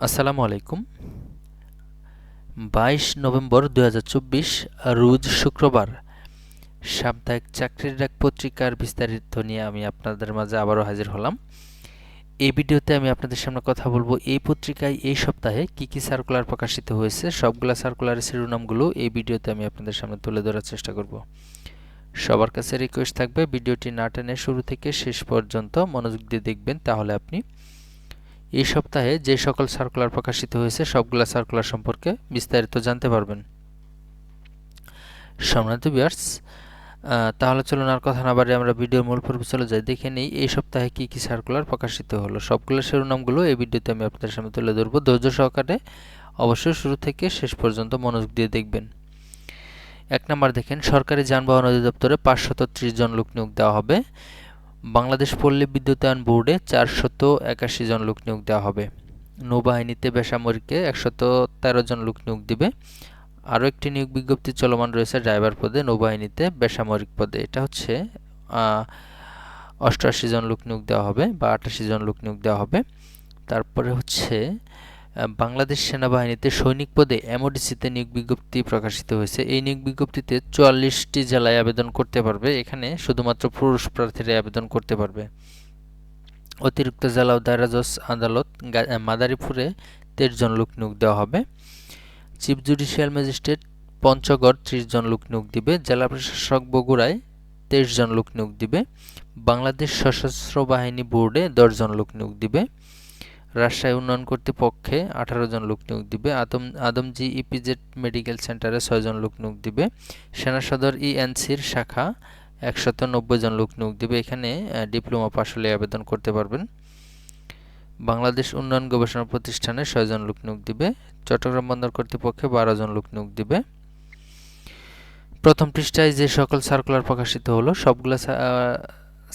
আসসালামু আলাইকুম। 22 নভেম্বর 2024 রোজ শুক্রবার সাপ্তাহিক চাকরির ডাক পত্রিকার বিস্তারিত নিয়ে আমি আপনাদের মাঝে আবারও হাজির হলাম। এই ভিডিওতে আমি আপনাদের সামনে কথা বলবো এই পত্রিকায় এই সপ্তাহে কি কি সার্কুলার প্রকাশিত হয়েছে। সবগুলা সার্কুলারের শিরোনামগুলো এই ভিডিওতে আমি আপনাদের সামনে তুলে ধরার চেষ্টা করব। সবার কাছে রিকোয়েস্ট থাকবে ভিডিওটি না টেনে শুরু থেকে শেষ পর্যন্ত মনোযোগ দিয়ে দেখবেন, তাহলে আপনি এই সপ্তাহে যে সকল সার্কুলার প্রকাশিত হয়েছে সবগুলা সার্কুলার সম্পর্কে বিস্তারিত জানতে পারবেন। সম্মানিত ভিউয়ার্স, তাহলে চলুন আর কথা না বাড়িয়ে আমরা ভিডিওর মূল পর্বে চলে যাই। দেখে নেই এই সপ্তাহে কি কি সার্কুলার প্রকাশিত হলো। সবগুলো শিরোনামগুলো এই ভিডিওতে আমি আপনাদের সামনে তুলে ধরবো। ধৈর্য সহকারে অবশ্যই শুরু থেকে শেষ পর্যন্ত মনোযোগ দিয়ে দেখবেন। 1 নম্বর দেখেন, সরকারি যানবাহন অধিদপ্তরে 530 জন লোক নিয়োগ দেওয়া হবে। বাংলাদেশ পল্লী বিদ্যুতায়ন বোর্ডে 481 জন লোক নিয়োগ দেওয়া হবে। নৌবাহিনীতে বেসামরিকে 113 জন লোক নিয়োগ দিবে। আরও একটি নিয়োগ বিজ্ঞপ্তি চলমান রয়েছে ড্রাইভার পদে, নৌবাহিনীতে বেসামরিক পদে। এটা হচ্ছে 88 জন লোক নিয়োগ দেওয়া হবে বা 88 জন লোক নিয়োগ দেওয়া হবে। তারপরে হচ্ছে বাংলাদেশ সেনাবাহিনীতে সৈনিক পদে এমওডিসিতে নিয়োগ বিজ্ঞপ্তি প্রকাশিত হয়েছে। এই নিয়োগ বিজ্ঞপ্তিতে 44টি জেলায় আবেদন করতে পারবে। এখানে শুধুমাত্র পুরুষ প্রার্থীরা আবেদন করতে পারবে। অতিরিক্ত জেলা ও দায়রা জজ আদালত মাদারীপুরে 23 জন লোক নিয়োগ দেওয়া হবে। চিফ জুডিশিয়াল ম্যাজিস্ট্রেট পঞ্চগড় 30 জন লোক নিয়োগ দিবে। জেলা প্রশাসক বগুড়ায় 23 জন লোক নিয়োগ দিবে। বাংলাদেশ সশস্ত্র বাহিনী বোর্ডে 10 জন লোক নিয়োগ দিবে। রাজশাহী উন্নয়ন কর্তৃপক্ষে 18 জন লোক নিয়োগ দিবে। আদমজি ইপিজেড মেডিকেল সেন্টারে 6 জন লোক নিয়োগ দিবে। সেনা সদর ইএনসির শাখা 190 জন লোক নিয়োগ দিবে। এখানে ডিপ্লোমা পাশ হলে আবেদন করতে পারবেন। বাংলাদেশ উন্নয়ন গবেষণা প্রতিষ্ঠানে 6 জন লোক নিয়োগ দিবে। চট্টগ্রাম বন্দর কর্তৃপক্ষে 12 জন লোক নিয়োগ দিবে। প্রথম পৃষ্ঠায় যে সকল সার্কুলার প্রকাশিত হলো সবগুলো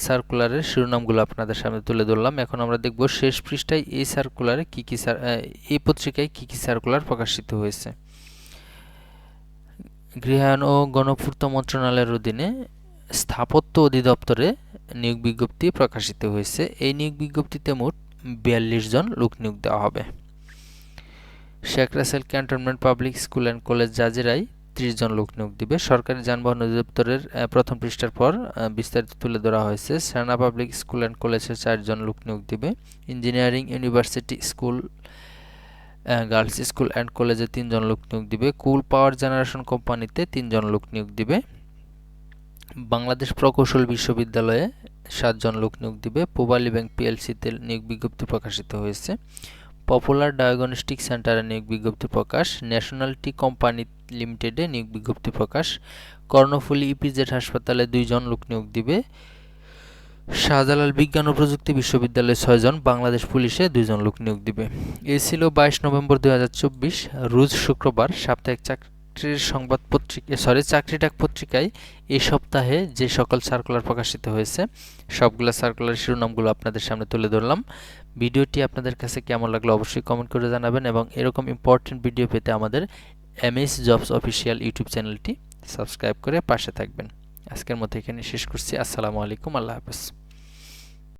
সার্কুলারের শিরোনামগুলো আপনাদের সামনে তুলে ধরলাম। এখন আমরা দেখব শেষ পৃষ্ঠায় এই সার্কুলারে এই পত্রিকায় কি কি সার্কুলার প্রকাশিত হয়েছে। গৃহায়ন ও গণপূর্ত মন্ত্রণালয়ের অধীনে স্থাপত্য অধিদপ্তরে নিয়োগ বিজ্ঞপ্তি প্রকাশিত হয়েছে। এই নিয়োগ বিজ্ঞপ্তিতে মোট 42 জন লোক নিয়োগ দেওয়া হবে। Sheikh Russell cantonment public school and college জাজিরায় 30 জন লোক নিয়োগ দিবে। সরকারি যানবাহন অধিদপ্তরের প্রথম পৃষ্ঠার পর বিস্তারিত তুলে ধরা হয়েছে। সেনা পাবলিক স্কুল অ্যান্ড কলেজে 4 জন লোক নিয়োগ দিবে। Engineering university school girls school and কলেজে 3 জন লোক নিয়োগ দিবে। কুল পাওয়ার জেনারেশন কোম্পানিতে 3 জন লোক নিয়োগ দিবে। বাংলাদেশ প্রকৌশল বিশ্ববিদ্যালয়ে 7 জন লোক নিয়োগ দিবে। পূবালী ব্যাংক পিএলসিতে নিয়োগ বিজ্ঞপ্তি প্রকাশিত হয়েছে। পপুলার ডায়াগনস্টিক সেন্টারে নিয়োগ বিজ্ঞপ্তি প্রকাশ। ন্যাশনাল টি কোম্পানি লিমিটেডে নিয়োগ বিজ্ঞপ্তি প্রকাশ। কর্ণফুলী ইপিজেড হাসপাতালে 2 জন লোক নিয়োগ দিবে। শাহজালাল বিজ্ঞান ও প্রযুক্তি বিশ্ববিদ্যালয়ে 6 জন, বাংলাদেশ পুলিশে 2 জন লোক নিয়োগ দিবে। এই ছিল 22 নভেম্বর 2024 রোজ শুক্রবার সাপ্তাহিক চাকরি ডাক পত্রিকায় এই সপ্তাহে যে সকল সার্কুলার প্রকাশিত হয়েছে সবগুলো সার্কুলার শিরোনামগুলো আপনাদের সামনে তুলে ধরলাম। ভিডিওটি আপনাদের কাছে কেমন লাগলো অবশ্যই কমেন্ট করে জানাবেন এবং এরকম ইম্পর্টেন্ট ভিডিও পেতে আমাদের এমএস জবস অফিসিয়াল ইউটিউব চ্যানেলটি সাবস্ক্রাইব করে পাশে থাকবেন। আজকের মতো এখানে শেষ করছি। আসসালামু আলাইকুম, আল্লাহ হাফেজ।